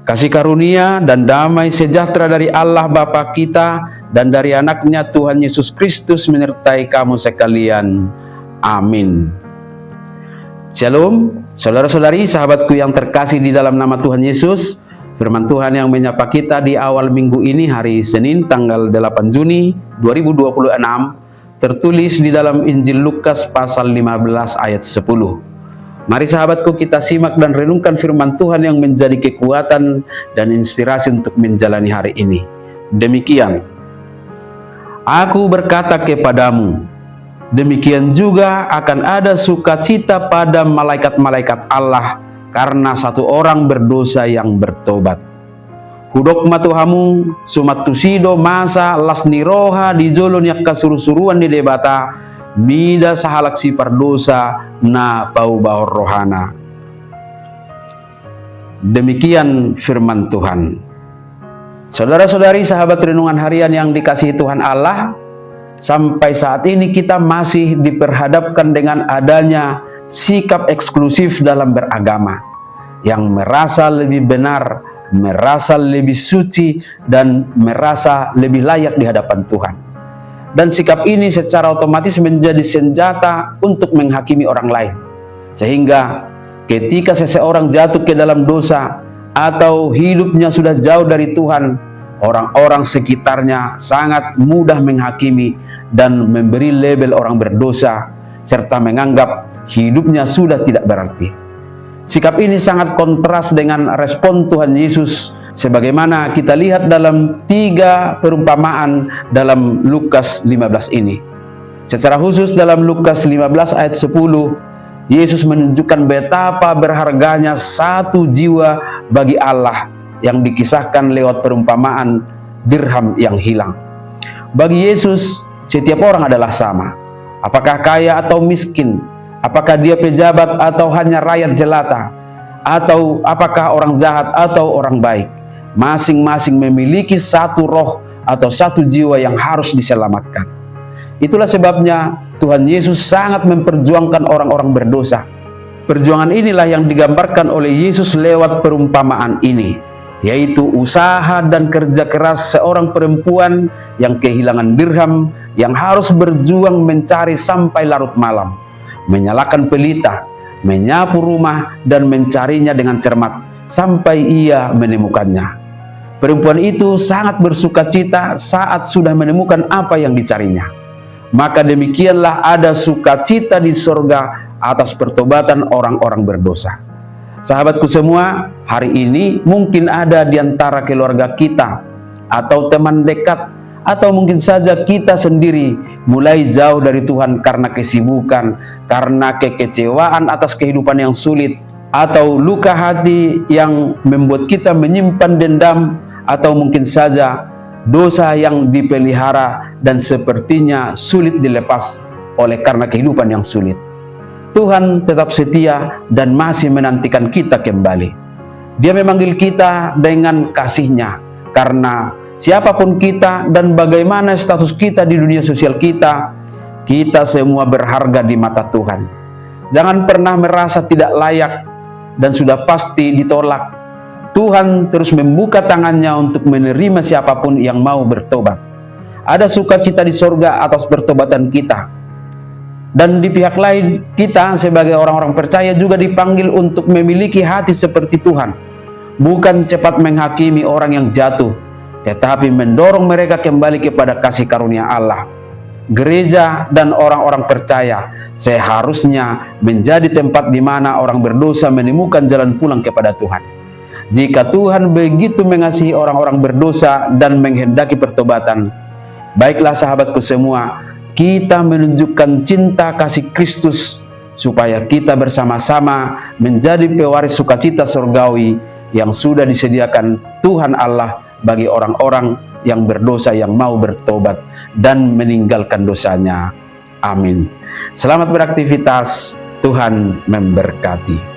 Kasih karunia dan damai sejahtera dari Allah Bapa kita dan dari anaknya Tuhan Yesus Kristus menyertai kamu sekalian. Amin. Shalom, saudara-saudari, sahabatku yang terkasih di dalam nama Tuhan Yesus. Firman Tuhan yang menyapa kita di awal minggu ini, hari Senin tanggal 8 Juni 2026, tertulis di dalam Injil Lukas pasal 15 ayat 10. Mari sahabatku, kita simak dan renungkan firman Tuhan yang menjadi kekuatan dan inspirasi untuk menjalani hari ini. Demikian, aku berkata kepadamu, demikian juga akan ada sukacita pada malaikat-malaikat Allah karena satu orang berdosa yang bertobat. Hudok matuhamu sumatusido masa lasniroha di jolon yak kasuru-suruan di debata mida sahalak si pardosa na pau bahor rohana. Demikian firman Tuhan. Saudara-saudari, sahabat renungan harian yang dikasihi Tuhan Allah, sampai saat ini kita masih diperhadapkan dengan adanya sikap eksklusif dalam beragama, yang merasa lebih benar, merasa lebih suci, dan merasa lebih layak di hadapan Tuhan. Dan sikap ini secara otomatis menjadi senjata untuk menghakimi orang lain. Sehingga ketika seseorang jatuh ke dalam dosa atau hidupnya sudah jauh dari Tuhan, orang-orang sekitarnya sangat mudah menghakimi dan memberi label orang berdosa, serta menganggap hidupnya sudah tidak berarti. Sikap ini sangat kontras dengan respon Tuhan Yesus, sebagaimana kita lihat dalam 3 perumpamaan dalam Lukas 15 ini. Secara khusus dalam Lukas 15 ayat 10, Yesus menunjukkan betapa berharganya satu jiwa bagi Allah yang dikisahkan lewat perumpamaan dirham yang hilang. Bagi Yesus, setiap orang adalah sama. Apakah kaya atau miskin? Apakah dia pejabat atau hanya rakyat jelata? Atau apakah orang jahat atau orang baik? Masing-masing memiliki satu roh atau satu jiwa yang harus diselamatkan. Itulah sebabnya Tuhan Yesus sangat memperjuangkan orang-orang berdosa. Perjuangan inilah yang digambarkan oleh Yesus lewat perumpamaan ini, yaitu usaha dan kerja keras seorang perempuan yang kehilangan dirham, yang harus berjuang mencari sampai larut malam, menyalakan pelita, menyapu rumah, dan mencarinya dengan cermat sampai ia menemukannya. Perempuan itu sangat bersukacita saat sudah menemukan apa yang dicarinya. Maka demikianlah ada sukacita di sorga atas pertobatan orang-orang berdosa. Sahabatku semua, hari ini mungkin ada di antara keluarga kita atau teman dekat, atau mungkin saja kita sendiri mulai jauh dari Tuhan karena kesibukan, karena kekecewaan atas kehidupan yang sulit, atau luka hati yang membuat kita menyimpan dendam, atau mungkin saja dosa yang dipelihara dan sepertinya sulit dilepas oleh karena kehidupan yang sulit. Tuhan tetap setia dan masih menantikan kita kembali. Dia memanggil kita dengan kasih-Nya, karena siapapun kita dan bagaimana status kita di dunia sosial kita, kita semua berharga di mata Tuhan. Jangan pernah merasa tidak layak dan sudah pasti ditolak. Tuhan terus membuka tangannya untuk menerima siapapun yang mau bertobat. Ada sukacita di sorga atas pertobatan kita. Dan di pihak lain, kita sebagai orang-orang percaya juga dipanggil untuk memiliki hati seperti Tuhan. Bukan cepat menghakimi orang yang jatuh, tetapi mendorong mereka kembali kepada kasih karunia Allah. Gereja dan orang-orang percaya seharusnya menjadi tempat di mana orang berdosa menemukan jalan pulang kepada Tuhan. Jika Tuhan begitu mengasihi orang-orang berdosa dan menghendaki pertobatan, baiklah sahabatku semua, kita menunjukkan cinta kasih Kristus supaya kita bersama-sama menjadi pewaris sukacita surgawi yang sudah disediakan Tuhan Allah bagi orang-orang yang berdosa yang mau bertobat dan meninggalkan dosanya. Amin. Selamat beraktivitas, Tuhan memberkati.